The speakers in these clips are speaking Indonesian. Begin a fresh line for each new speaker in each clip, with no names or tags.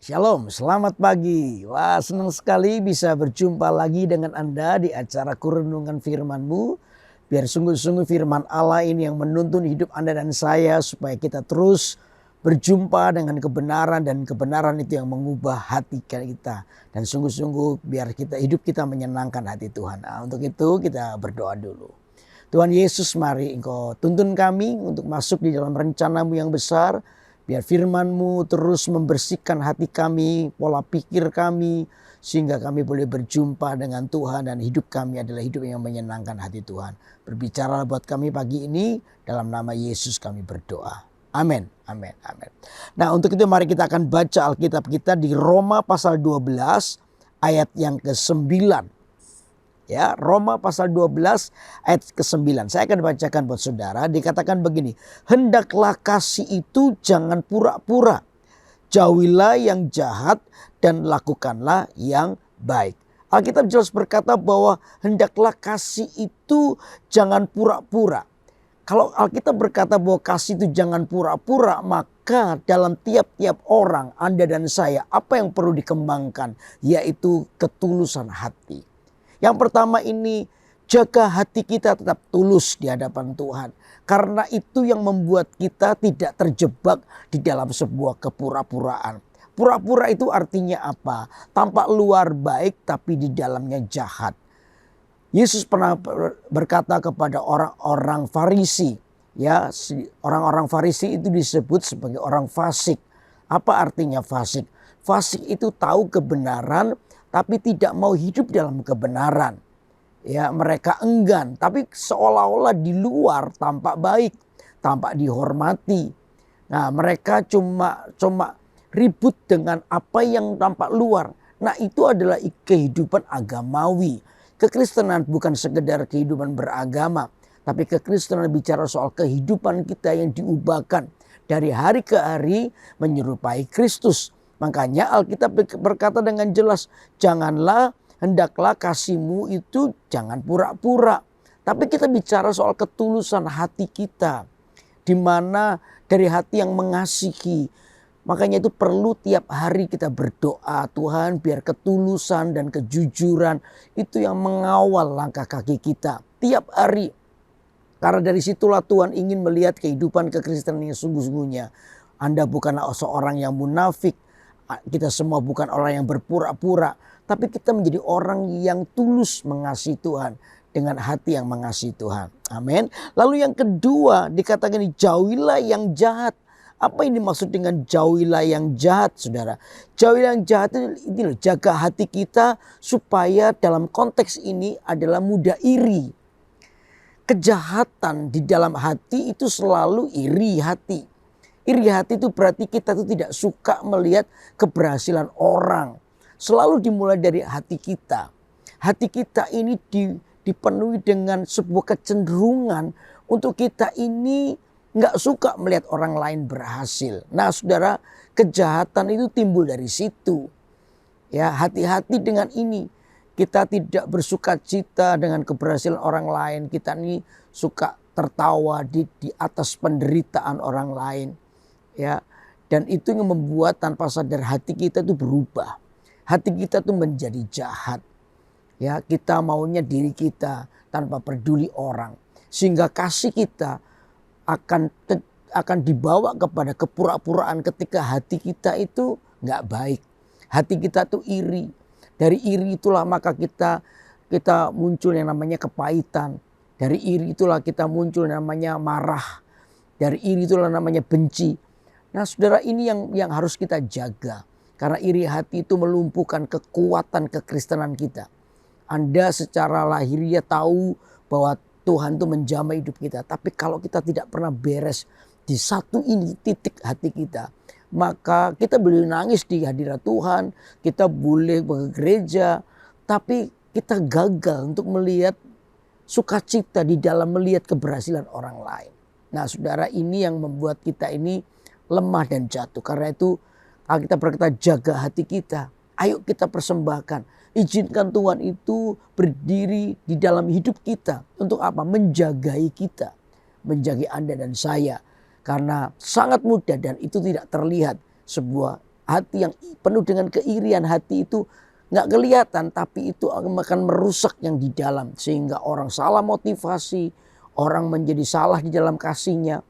Shalom, selamat pagi. Wah, senang sekali bisa berjumpa lagi dengan Anda di acara Kurenungan Firman-Mu. Biar sungguh-sungguh firman Allah ini yang menuntun hidup Anda dan saya supaya kita terus berjumpa dengan kebenaran, dan kebenaran itu yang mengubah hati kita. Dan sungguh-sungguh biar hidup kita menyenangkan hati Tuhan. Nah, untuk itu kita berdoa dulu. Tuhan Yesus, mari Engkau tuntun kami untuk masuk di dalam rencana-Mu yang besar. Biar firman-Mu terus membersihkan hati kami, pola pikir kami, sehingga kami boleh berjumpa dengan Tuhan dan hidup kami adalah hidup yang menyenangkan hati Tuhan. Berbicara buat kami pagi ini, dalam nama Yesus kami berdoa. Amin, amin, amin. Nah, untuk itu mari kita akan baca Alkitab kita di Roma pasal 12 ayat yang ke-9. Ya, Roma pasal 12 ayat ke-9. Saya akan bacakan buat saudara. Dikatakan begini. Hendaklah kasih itu jangan pura-pura. Jauhilah yang jahat dan lakukanlah yang baik. Alkitab jelas berkata bahwa hendaklah kasih itu jangan pura-pura. Kalau Alkitab berkata bahwa kasih itu jangan pura-pura, maka dalam tiap-tiap orang, Anda dan saya, apa yang perlu dikembangkan? Yaitu ketulusan hati. Yang pertama ini, jaga hati kita tetap tulus di hadapan Tuhan. Karena itu yang membuat kita tidak terjebak di dalam sebuah kepura-puraan. Pura-pura itu artinya apa? Tampak luar baik tapi di dalamnya jahat. Yesus pernah berkata kepada orang-orang Farisi. Ya, orang-orang Farisi itu disebut sebagai orang fasik. Apa artinya fasik? Fasik itu tahu kebenaran tapi tidak mau hidup dalam kebenaran. Ya, mereka enggan, tapi seolah-olah di luar tampak baik, tampak dihormati. Nah, mereka cuma ribut dengan apa yang tampak luar. Nah, itu adalah kehidupan agamawi. Kekristenan bukan sekedar kehidupan beragama, tapi kekristenan bicara soal kehidupan kita yang diubahkan dari hari ke hari menyerupai Kristus. Makanya Alkitab berkata dengan jelas, hendaklah kasihmu itu jangan pura-pura. Tapi kita bicara soal ketulusan hati kita. Di mana dari hati yang mengasihi. Makanya itu perlu tiap hari kita berdoa, Tuhan biar ketulusan dan kejujuran itu yang mengawal langkah kaki kita. Tiap hari. Karena dari situlah Tuhan ingin melihat kehidupan kekristenan yang sungguh-sungguhnya. Anda bukanlah seorang yang munafik. Kita semua bukan orang yang berpura-pura, tapi kita menjadi orang yang tulus mengasihi Tuhan dengan hati yang mengasihi Tuhan. Amin. Lalu yang kedua dikatakan jauhilah yang jahat. Apa ini maksud dengan jauhilah yang jahat, saudara? Jauhilah yang jahat itu loh, jaga hati kita supaya dalam konteks ini adalah mudah iri. Kejahatan di dalam hati itu selalu iri hati. Iri hati itu berarti kita itu tidak suka melihat keberhasilan orang. Selalu dimulai dari hati kita. Hati kita ini dipenuhi dengan sebuah kecenderungan untuk kita ini nggak suka melihat orang lain berhasil. Nah, saudara, kejahatan itu timbul dari situ. Ya, hati-hati dengan ini. Kita tidak bersuka cita dengan keberhasilan orang lain. Kita ini suka tertawa di atas penderitaan orang lain. Ya, dan itu yang membuat tanpa sadar hati kita itu berubah. Hati kita tuh menjadi jahat. Ya, kita maunya diri kita tanpa peduli orang. Sehingga kasih kita akan dibawa kepada kepura-puraan ketika hati kita itu nggak baik. Hati kita tuh iri. Dari iri itulah maka kita muncul yang namanya kepahitan. Dari iri itulah kita muncul yang namanya marah. Dari iri itulah namanya benci. Nah, saudara, ini yang harus kita jaga. Karena iri hati itu melumpuhkan kekuatan kekristenan kita. Anda secara lahiriah tahu bahwa Tuhan itu menjamah hidup kita. Tapi kalau kita tidak pernah beres di satu ini titik hati kita, maka kita boleh nangis di hadirat Tuhan. Kita boleh ke gereja. Tapi kita gagal untuk melihat sukacita di dalam melihat keberhasilan orang lain. Nah, saudara, ini yang membuat kita ini lemah dan jatuh. Karena itu kita berkata jaga hati kita. Ayo kita persembahkan. Izinkan Tuhan itu berdiri di dalam hidup kita. Untuk apa? Menjagai kita. Menjaga Anda dan saya. Karena sangat mudah dan itu tidak terlihat sebuah Hati yang penuh dengan keirian, hati itu nggak kelihatan tapi itu akan merusak yang di dalam. Sehingga orang salah motivasi, orang menjadi salah di dalam kasihnya.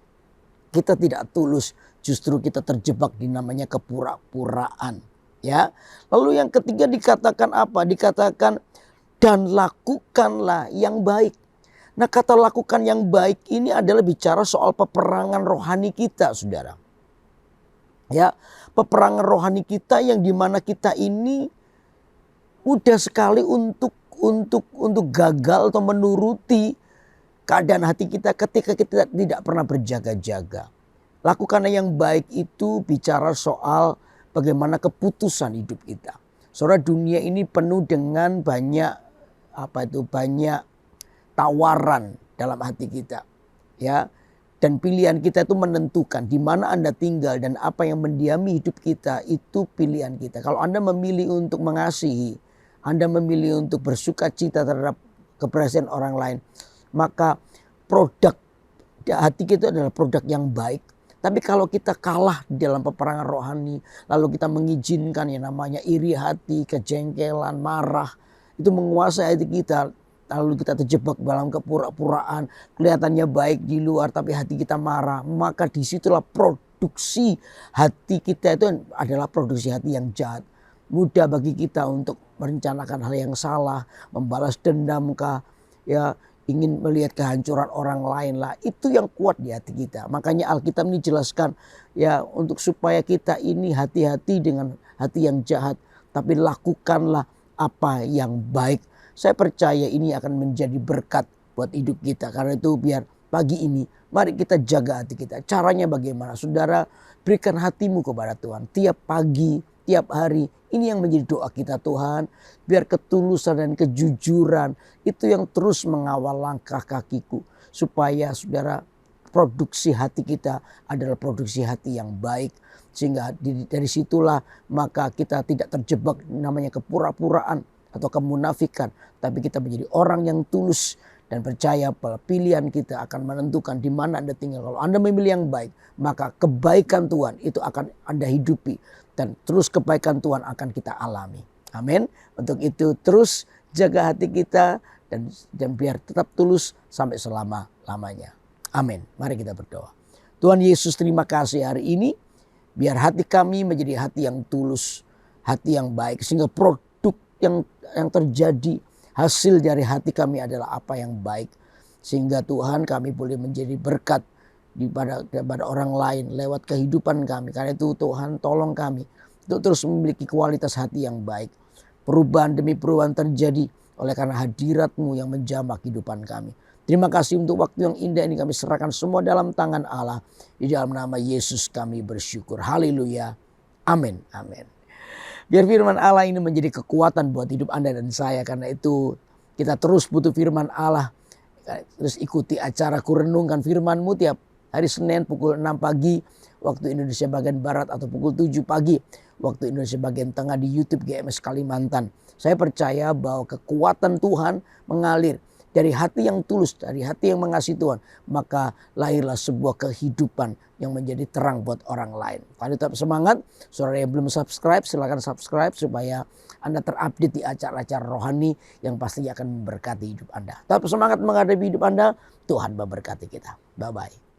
Kita tidak tulus, justru kita terjebak di namanya kepura-puraan. Ya. Lalu yang ketiga dikatakan apa? Dikatakan dan lakukanlah yang baik. Nah, kata lakukan yang baik ini adalah bicara soal peperangan rohani kita, saudara. Ya, peperangan rohani kita yang dimana kita ini mudah sekali untuk gagal atau menuruti keadaan hati kita ketika kita tidak pernah berjaga-jaga. Lakukanlah yang baik itu bicara soal bagaimana keputusan hidup kita. Saudara, dunia ini penuh dengan banyak tawaran dalam hati kita, ya. Dan pilihan kita itu menentukan di mana Anda tinggal dan apa yang mendiami hidup kita, itu pilihan kita. Kalau Anda memilih untuk mengasihi, Anda memilih untuk bersuka cita terhadap keberhasilan orang lain, maka produk hati kita adalah produk yang baik. Tapi kalau kita kalah di dalam peperangan rohani, lalu kita mengizinkan yang namanya iri hati, kejengkelan, marah, itu menguasai hati kita. Lalu kita terjebak dalam kepura-puraan, kelihatannya baik di luar tapi hati kita marah. Maka disitulah produksi hati kita itu adalah produksi hati yang jahat. Mudah bagi kita untuk merencanakan hal yang salah, membalas dendam kah, ya, ingin melihat kehancuran orang lain lah. Itu yang kuat di hati kita. Makanya Alkitab ini jelaskan ya, untuk supaya kita ini hati-hati dengan hati yang jahat, tapi lakukanlah apa yang baik. Saya percaya ini akan menjadi berkat buat hidup kita. Karena itu biar pagi ini mari kita jaga hati kita. Caranya bagaimana? Saudara, berikan hatimu kepada Tuhan. Tiap pagi, tiap hari. Ini yang menjadi doa kita, Tuhan. Biar ketulusan dan kejujuran itu yang terus mengawal langkah kakiku. Supaya saudara, produksi hati kita adalah produksi hati yang baik. Sehingga dari situlah maka kita tidak terjebak namanya kepura-puraan atau kemunafikan, tapi kita menjadi orang yang tulus dan percaya bahwa pilihan kita akan menentukan di mana Anda tinggal. Kalau Anda memilih yang baik, maka kebaikan Tuhan itu akan Anda hidupi dan terus kebaikan Tuhan akan kita alami. Amin. Untuk itu terus jaga hati kita dan biar tetap tulus sampai selama-lamanya. Amin. Mari kita berdoa. Tuhan Yesus, terima kasih hari ini biar hati kami menjadi hati yang tulus, hati yang baik, sehingga produk yang terjadi hasil dari hati kami adalah apa yang baik. Sehingga Tuhan kami boleh menjadi berkat kepada orang lain lewat kehidupan kami. Karena itu Tuhan tolong kami untuk terus memiliki kualitas hati yang baik. Perubahan demi perubahan terjadi oleh karena hadirat-Mu yang menjamah kehidupan kami. Terima kasih untuk waktu yang indah ini, kami serahkan semua dalam tangan Allah. Di dalam nama Yesus kami bersyukur. Haleluya. Amin. Amin. Biar firman Allah ini menjadi kekuatan buat hidup Anda dan saya. Karena itu kita terus butuh firman Allah. Terus ikuti acara Kurenungkan Firman-Mu tiap hari Senin pukul 6 pagi waktu Indonesia bagian Barat, atau pukul 7 pagi waktu Indonesia bagian Tengah di YouTube GMS Kalimantan. Saya percaya bahwa kekuatan Tuhan mengalir dari hati yang tulus, dari hati yang mengasihi Tuhan. Maka lahirlah sebuah kehidupan yang menjadi terang buat orang lain. Kalau tetap semangat, saudara yang belum subscribe silakan subscribe supaya Anda terupdate di acara-acara rohani yang pasti akan memberkati hidup Anda. Tetap semangat menghadapi hidup Anda, Tuhan memberkati kita. Bye-bye.